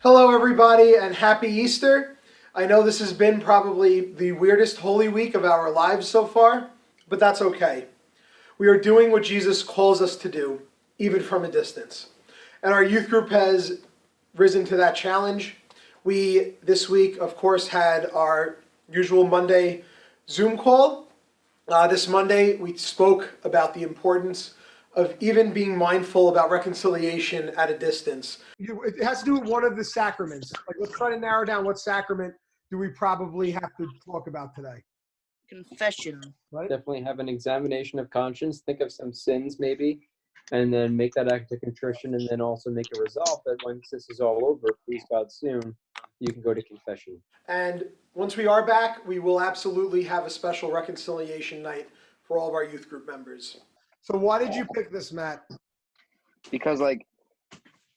Hello, everybody, and happy Easter. I know this has been probably the weirdest Holy Week of our lives so far, but that's okay. We are doing what Jesus calls us to do, even from a distance. And our youth group has risen to that challenge. We, this week, of course, had our usual Monday Zoom call. This Monday, we spoke about the importance of even being mindful about reconciliation at a distance. It has to do with one of the sacraments. Like, let's try to narrow down what sacrament do we probably have to talk about today. Confession. Right? Definitely have an examination of conscience, think of some sins maybe, and then make that act of contrition, and then also make a resolve that once this is all over, please God soon, you can go to confession. And once we are back, we will absolutely have a special reconciliation night for all of our youth group members. So why did you pick this, Matt? Because like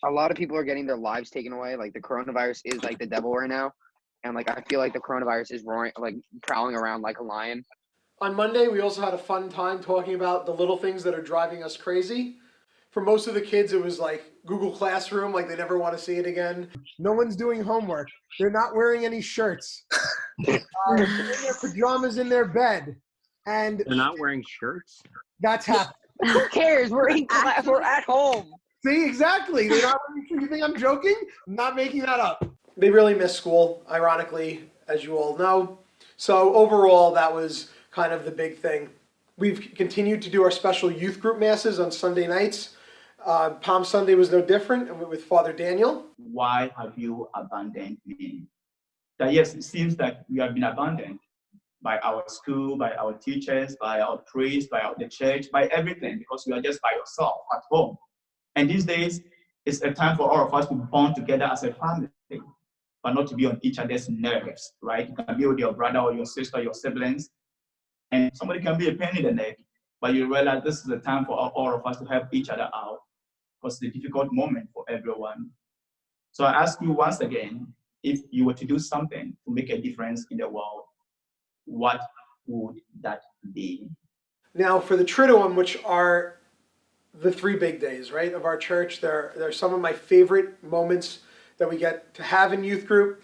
a lot of people are getting their lives taken away. Like the coronavirus is like the devil right now, and like I feel like the coronavirus is roaring, like prowling around like a lion. On Monday, we also had a fun time talking about the little things that are driving us crazy. For most of the kids, it was like Google Classroom, like they never want to see it again. No one's doing homework. They're not wearing any shirts. They're in their pajamas in their bed. And they're not wearing shirts? That's happening. Who cares? We're in class. We're at home. See, exactly. They're not. You think I'm joking? I'm not making that up. They really miss school, ironically, as you all know. So overall, that was kind of the big thing. We've continued to do our special youth group masses on Sunday nights. Palm Sunday was no different with Father Daniel. Why have you abandoned me? That yes, it seems that we have been abandoned by our school, by our teachers, by our priests, by the church, by everything, because you are just by yourself at home. And these days, it's a time for all of us to bond together as a family, but not to be on each other's nerves, right? You can be with your brother or your sister, your siblings, and somebody can be a pain in the neck, but you realize this is the time for all of us to help each other out, because it's a difficult moment for everyone. So I ask you once again, if you were to do something to make a difference in the world, what would that be? Now, for the Triduum, which are the 3 big days, right, of our church, they're some of my favorite moments that we get to have in youth group.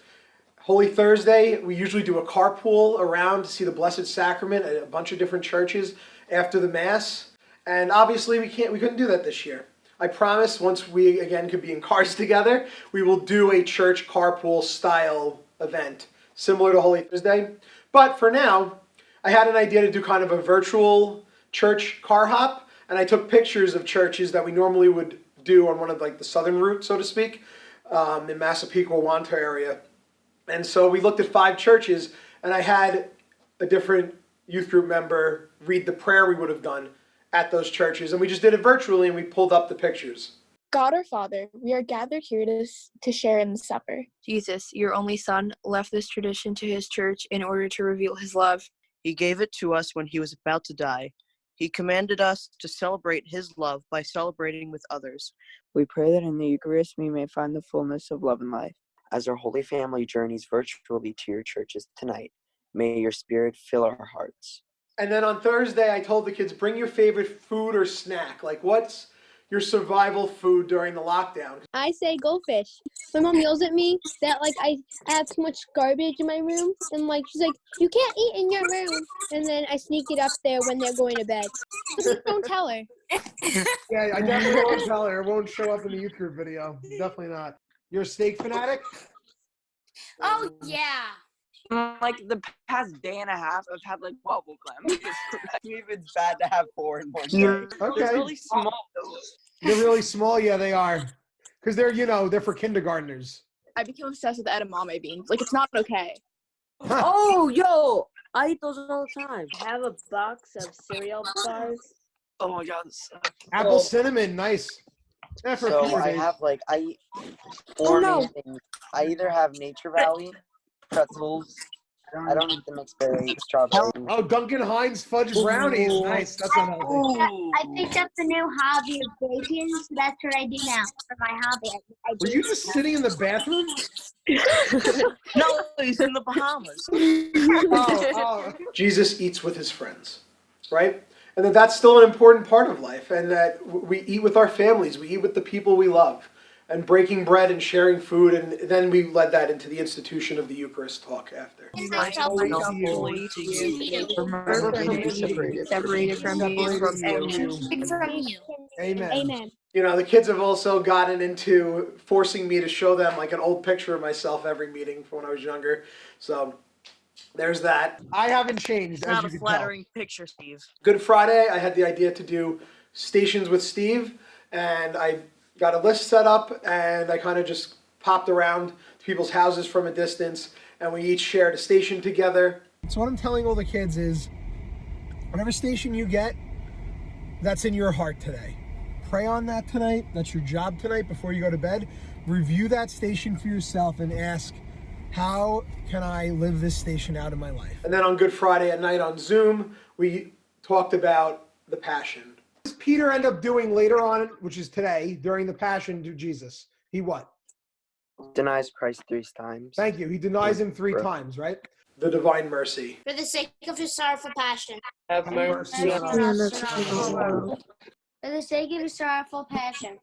Holy Thursday, we usually do a carpool around to see the Blessed Sacrament at a bunch of different churches after the Mass. And obviously we couldn't do that this year. I promise once we again could be in cars together, we will do a church carpool style event similar to Holy Thursday. But for now, I had an idea to do kind of a virtual church car hop, and I took pictures of churches that we normally would do on one of like the southern route, so to speak, in Massapequa, Wanta area. And so we looked at 5 churches, and I had a different youth group member read the prayer we would have done at those churches, and we just did it virtually, and we pulled up the pictures. God our Father, we are gathered here to share in the supper. Jesus, your only Son, left this tradition to his church in order to reveal his love. He gave it to us when he was about to die. He commanded us to celebrate his love by celebrating with others. We pray that in the Eucharist we may find the fullness of love and life. As our Holy Family journeys virtually to your churches tonight, may your Spirit fill our hearts. And then on Thursday, I told the kids, bring your favorite food or snack. Like, what's your survival food during the lockdown? I say goldfish. My mom yells at me that like I have too much garbage in my room, and like she's like, you can't eat in your room. And then I sneak it up there when they're going to bed. So don't tell her. Yeah, I definitely won't tell her. It won't show up in the youth group video. Definitely not. You're a steak fanatic? Oh yeah. Like the past day and a half, I've had like bubble gum. It's bad to have 4 in one day. Okay. They're really small though. They're really small. Yeah, they are. Because they're for kindergartners. I became obsessed with edamame beans. Like, it's not okay. Oh, yo, I eat those all the time. I have a box of cereal bars. Oh my God. Apple cinnamon, nice. So I have I eat 4 main things. I either have Nature Valley, pretzels. I don't eat the mixed berry, strawberry. Oh, Duncan Hines fudge brownies. Nice. That's what I picked up the new hobby of baking, so that's what I do now for my hobby. Were you just sitting in the bathroom? No, he's in the Bahamas. Jesus eats with his friends, right? And that's still an important part of life, and that we eat with our families. We eat with the people we love. and breaking bread and sharing food, and then we led that into the institution of the Eucharist talk after. Holy to you. Remember for me to be separated from you. From you. Amen. Amen. You know, the kids have also gotten into forcing me to show them like an old picture of myself every meeting from when I was younger. So there's that. I haven't changed, It's as not you a can flattering picture, Steve. Good Friday, I had the idea to do stations with Steve, and I got a list set up, and I kind of just popped around to people's houses from a distance, and we each shared a station together. So what I'm telling all the kids is, whatever station you get, that's in your heart today. Pray on that tonight. That's your job tonight before you go to bed. Review that station for yourself and ask, how can I live this station out in my life? And then on Good Friday at night on Zoom, we talked about the Passion. What does Peter end up doing later on, which is today, during the Passion to Jesus? He what? Denies Christ 3 times. Thank you. He denies him 3 times, right? The divine mercy. For the sake of his sorrowful passion. Have mercy on us and on the whole world. For the sake of his sorrowful passion.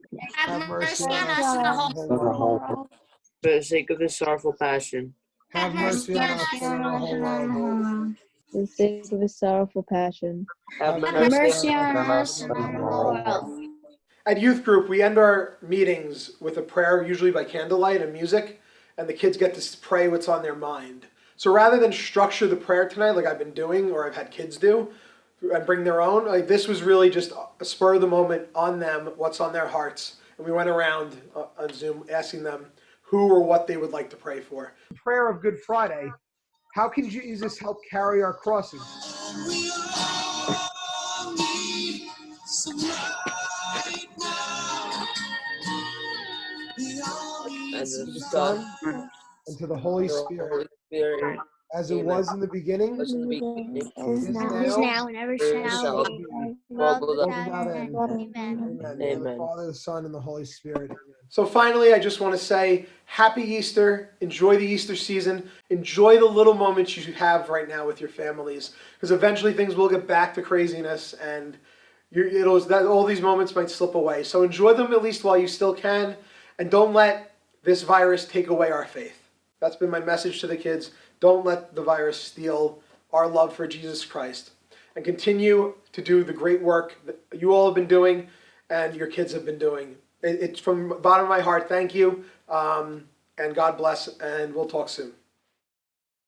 Have mercy on us and the whole world. For the sake of his sorrowful passion. Have mercy on us and the whole world. For the sake of his sorrowful passion. Have Mercy on us and on the whole world. At youth group, we end our meetings with a prayer, usually by candlelight and music, and the kids get to pray what's on their mind. So rather than structure the prayer tonight like I've been doing, or I've had kids do, and bring their own, like this was really just a spur of the moment on them, what's on their hearts. And we went around on Zoom asking them who or what they would like to pray for. Prayer of Good Friday. How can Jesus help carry our crosses? And the Son And to the Holy Spirit, Spirit. as it was in the beginning, Was in the beginning. is Is now and ever shall be. World without Without end. end. Amen. Amen. Amen. The Father, the Son, and the Holy Spirit. Amen. So finally, I just want to say happy Easter. Enjoy the Easter season. Enjoy the little moments you have right now with your families, because eventually things will get back to craziness, and all these moments might slip away. So enjoy them at least while you still can, and don't let this virus take away our faith. That's been my message to the kids. Don't let the virus steal our love for Jesus Christ. And continue to do the great work that you all have been doing and your kids have been doing. It's from the bottom of my heart. Thank you. And God bless. And we'll talk soon.